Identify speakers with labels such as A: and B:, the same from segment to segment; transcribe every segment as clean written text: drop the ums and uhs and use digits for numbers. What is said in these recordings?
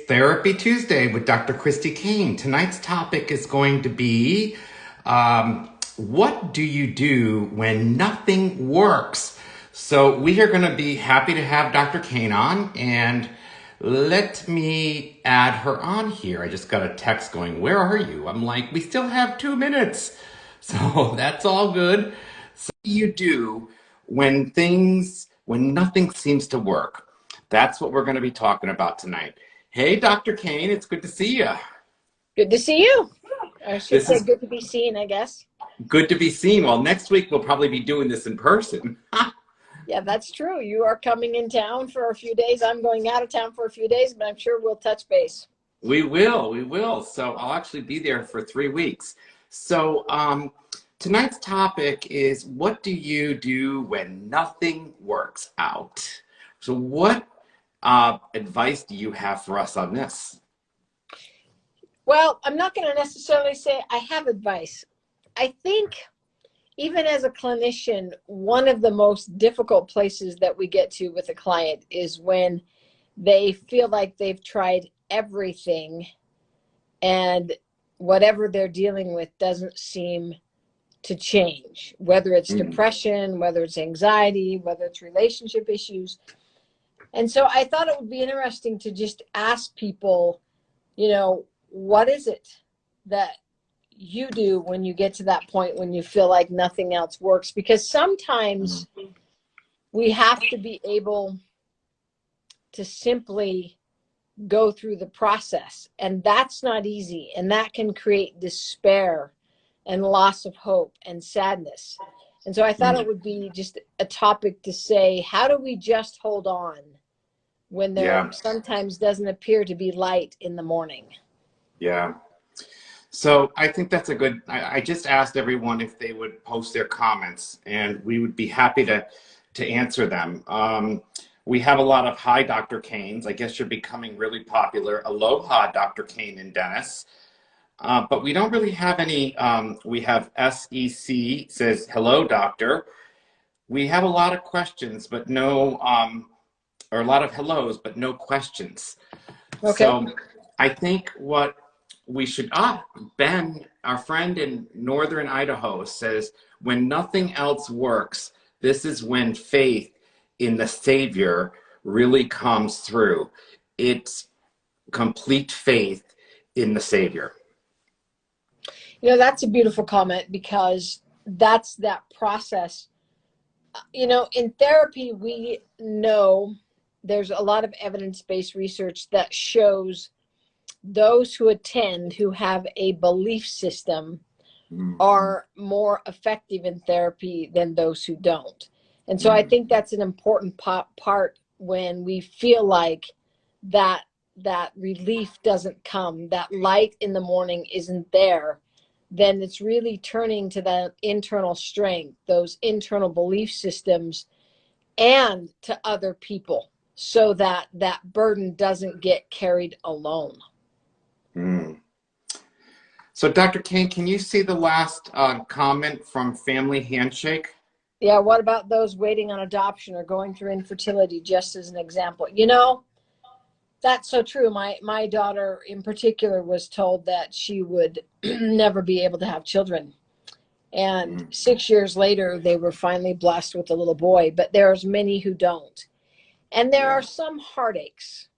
A: Therapy Tuesday with Dr. Christy Kane. Tonight's topic is going to be what do you do when nothing works? So we are going to be happy to have Dr. Kane on, and let me add her on here. I just got a text going, "Where are you?" I'm like, we still have 2 minutes. So that's all good. So what do you do when nothing seems to work? That's what we're going to be talking about tonight. Hey, Dr. Kane, it's good to see you.
B: Good to see you. I should
A: This
B: say
A: is
B: good to be seen, I guess.
A: good to be seen. Well, next week we'll probably be doing this in person.
B: Yeah, that's true. You are coming in town for a few days. I'm going out of town for a few days, but I'm sure we'll touch base.
A: We will. So I'll actually be there for 3 weeks. So tonight's topic is what do you do when nothing works out? So what advice do you have for us on this?
B: Well, I'm not going to necessarily say I have advice. I think even as a clinician, one of the most difficult places that we get to with a client is when they feel like they've tried everything and whatever they're dealing with doesn't seem to change, whether it's depression, whether it's anxiety, whether it's relationship issues. And so I thought it would be interesting to just ask people, what is it that you do when you get to that point when you feel like nothing else works? Because sometimes we have to be able to simply go through the process, and that's not easy, and that can create despair and loss of hope and sadness. And so I thought it would be just a topic to say, how do we just hold on when there sometimes doesn't appear to be light in the morning?
A: Yeah. So I think that's a good, I just asked everyone if they would post their comments, and we would be happy to answer them. We have a lot of hi, Dr. Kanes. I guess you're becoming really popular. Aloha, Dr. Kane and Dennis. But we don't really have any, we have SEC says, hello, doctor. We have a lot of questions, but no, or a lot of hellos, but no questions.
B: Okay.
A: So I think what we should, Ben, our friend in Northern Idaho says, when nothing else works, this is when faith in the Savior really comes through. It's complete faith in the Savior.
B: That's a beautiful comment, because that's that process. In therapy, we know there's a lot of evidence-based research that shows those who attend who have a belief system are more effective in therapy than those who don't. And so I think that's an important part when we feel like that relief doesn't come, that light in the morning isn't there, then it's really turning to that internal strength, those internal belief systems, and to other people, so that that burden doesn't get carried alone.
A: So Dr. Kane, can you see the last comment from Family Handshake?
B: Yeah, what about those waiting on adoption or going through infertility, just as an example? That's so true. My daughter in particular was told that she would never be able to have children. And 6 years later, they were finally blessed with a little boy, but there's many who don't. And there are some heartaches.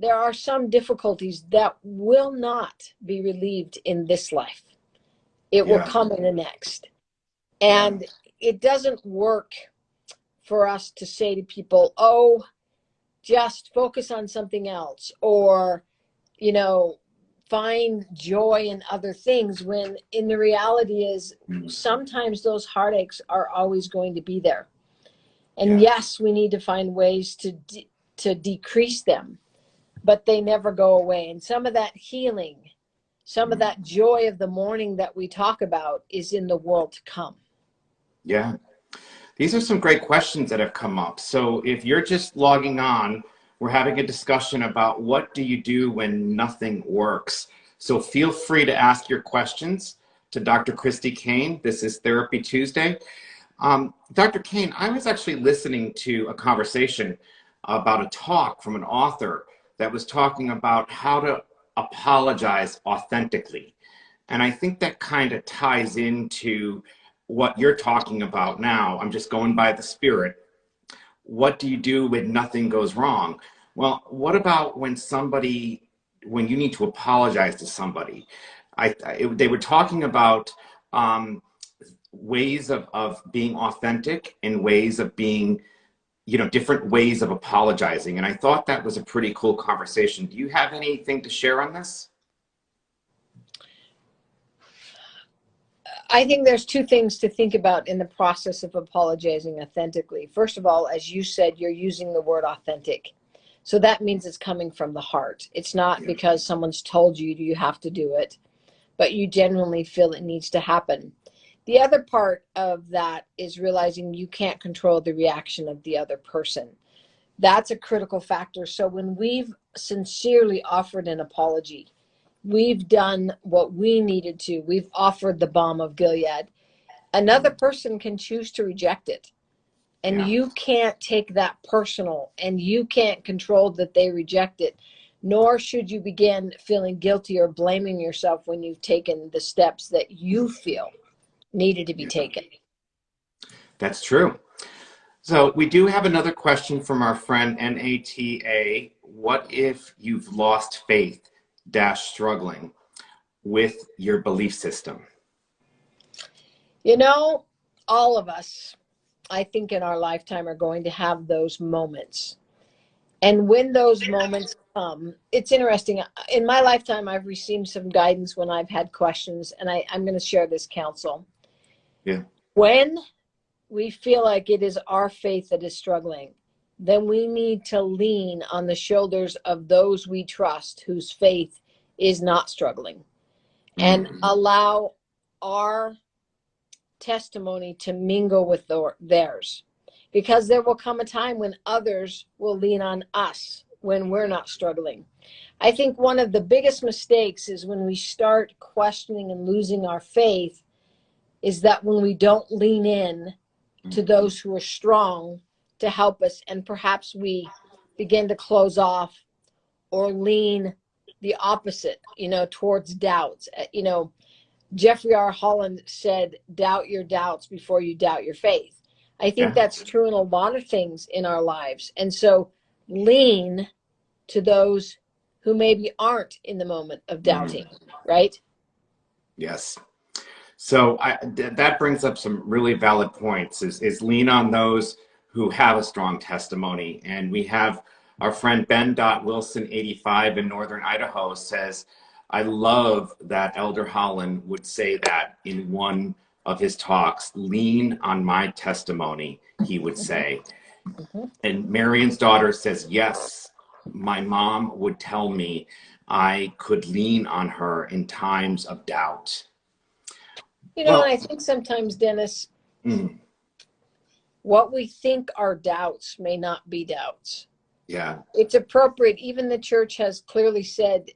B: There are some difficulties that will not be relieved in this life. It will come in the next. And it doesn't work for us to say to people, oh, just focus on something else, or, find joy in other things, when in the reality is sometimes those heartaches are always going to be there. And yes, we need to find ways to decrease them, but they never go away. And some of that healing, some of that joy of the morning that we talk about is in the world to come.
A: Yeah. These are some great questions that have come up. So if you're just logging on, we're having a discussion about what do you do when nothing works. So feel free to ask your questions to Dr. Christy Kane. This is Therapy Tuesday. Dr. Kane, I was actually listening to a conversation about a talk from an author that was talking about how to apologize authentically. And I think that kind of ties into what you're talking about now. I'm just going by the spirit. What do you do when nothing goes wrong? Well, what about when you need to apologize to somebody? They were talking about ways of being authentic and ways of being, different ways of apologizing. And I thought that was a pretty cool conversation. Do you have anything to share on this?
B: I think there's two things to think about in the process of apologizing authentically. First of all, as you said, you're using the word authentic. So that means it's coming from the heart. It's not because someone's told you have to do it, but you genuinely feel it needs to happen. The other part of that is realizing you can't control the reaction of the other person. That's a critical factor. So when we've sincerely offered an apology, we've done what we needed to. We've offered the balm of Gilead. Another person can choose to reject it. And you can't take that personal, and you can't control that they reject it, nor should you begin feeling guilty or blaming yourself when you've taken the steps that you feel needed to be taken. That's
A: true. So we do have another question from our friend NATA. What if you've lost faith -- struggling with your belief system?
B: All of us, I think, in our lifetime are going to have those moments. And when those moments come, it's interesting. In my lifetime, I've received some guidance when I've had questions, and I'm going to share this counsel.
A: Yeah.
B: When we feel like it is our faith that is struggling, then we need to lean on the shoulders of those we trust whose faith is not struggling, and allow our testimony to mingle with theirs, because there will come a time when others will lean on us when we're not struggling. I think one of the biggest mistakes is when we start questioning and losing our faith, is that when we don't lean in to those who are strong to help us, and perhaps we begin to close off or lean the opposite, towards doubts. Jeffrey R. Holland said, doubt your doubts before you doubt your faith. I think that's true in a lot of things in our lives. And so lean to those who maybe aren't in the moment of doubting, right?
A: Yes. So that brings up some really valid points, is lean on those who have a strong testimony. And we have our friend Ben Wilson 85 in Northern Idaho says, I love that Elder Holland would say that in one of his talks. Lean on my testimony, he would say. And Marion's daughter says, yes, my mom would tell me I could lean on her in times of doubt.
B: I think sometimes, Dennis, what we think are doubts may not be doubts.
A: Yeah.
B: It's appropriate. Even the church has clearly said,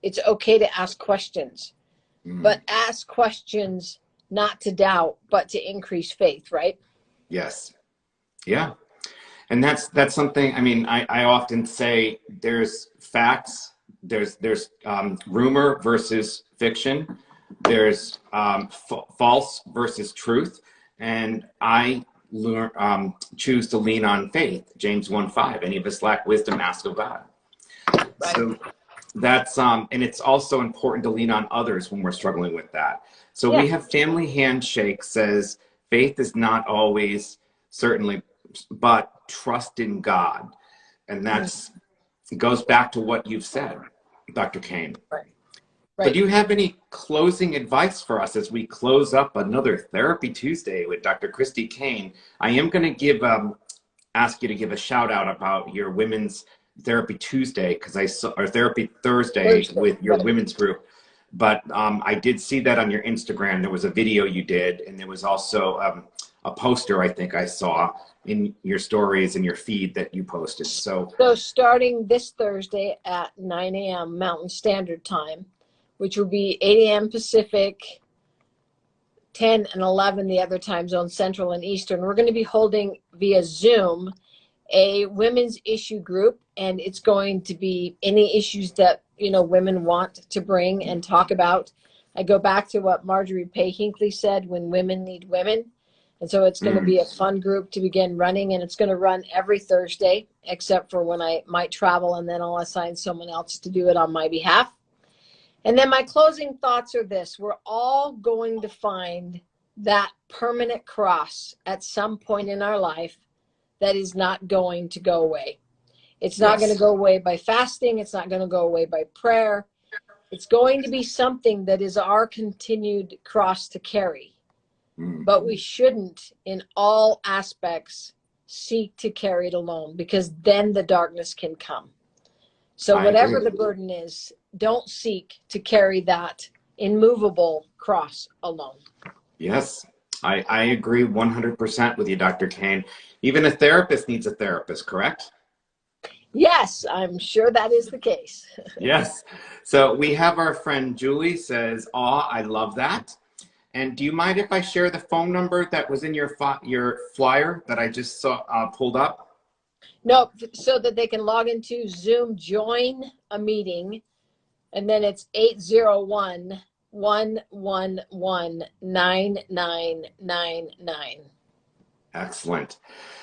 B: it's okay to ask questions, but ask questions not to doubt, but to increase faith, right?
A: Yes. Yeah. And that's something, I often say there's facts, there's rumor versus fiction, there's false versus truth. And I choose to lean on faith. James 1:5, any of us lack wisdom, ask of God. Right. So that's and it's also important to lean on others when we're struggling with that. So we have Family Handshake says faith is not always certainly, but trust in God. And that's it goes back to what you've said, Dr. Kane.
B: Right.
A: So do you have any closing advice for us as we close up another Therapy Tuesday with Dr. Christy Kane? I am going to ask you to give a shout out about your Women's Therapy Tuesday, because I saw, or Therapy Thursday with your women's group. But I did see that on your Instagram. There was a video you did, and there was also a poster I think I saw in your stories and your feed that you posted. So
B: starting this Thursday at 9 a.m. Mountain Standard Time, which will be 8 a.m. Pacific, 10 and 11 the other time zone, Central and Eastern. We're going to be holding via Zoom a women's issue group, and it's going to be any issues that, you know, women want to bring and talk about. I go back to what Marjorie Pay Hinckley said, when women need women. And so it's going to be a fun group to begin running, and it's going to run every Thursday, except for when I might travel, and then I'll assign someone else to do it on my behalf. And then my closing thoughts are this: we're all going to find that permanent cross at some point in our life that is not going to go away. It's not going to go away by fasting. It's not going to go away by prayer. It's going to be something that is our continued cross to carry. But we shouldn't, in all aspects, seek to carry it alone, because then the darkness can come. So whatever the burden is, don't seek to carry that immovable cross alone.
A: Yes, I agree 100% with you, Dr. Kane. Even a therapist needs a therapist, correct?
B: Yes, I'm sure that is the case.
A: Yes. So we have our friend Julie says, "Aw, I love that." And do you mind if I share the phone number that was in your flyer that I just saw pulled up?
B: No, so that they can log into Zoom, join a meeting, and then it's 801-111-9999.
A: Excellent.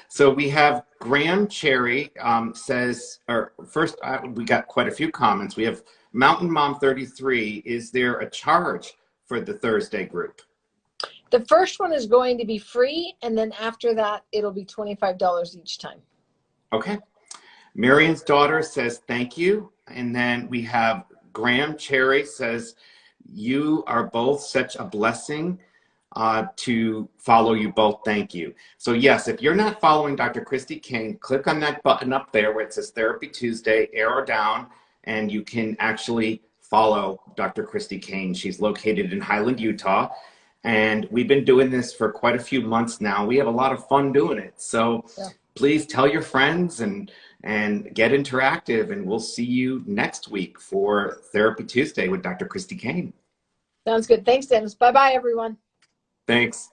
A: So we have Graham Cherry says, or first, we got quite a few comments. We have Mountain Mom 33. Is there a charge for the Thursday group?
B: The first one is going to be free, and then after that, it'll be $25 each time.
A: Okay. Marion's daughter says, thank you. And then we have Graham Cherry says, you are both such a blessing to follow you both. Thank you. So yes, if you're not following Dr. Christy Kane, click on that button up there where it says Therapy Tuesday, arrow down, and you can actually follow Dr. Christy Kane. She's located in Highland, Utah. And we've been doing this for quite a few months now. We have a lot of fun doing it. So please tell your friends and get interactive. And we'll see you next week for Therapy Tuesday with Dr. Christy Kane.
B: Sounds good. Thanks, Dennis. Bye-bye, everyone.
A: Thanks.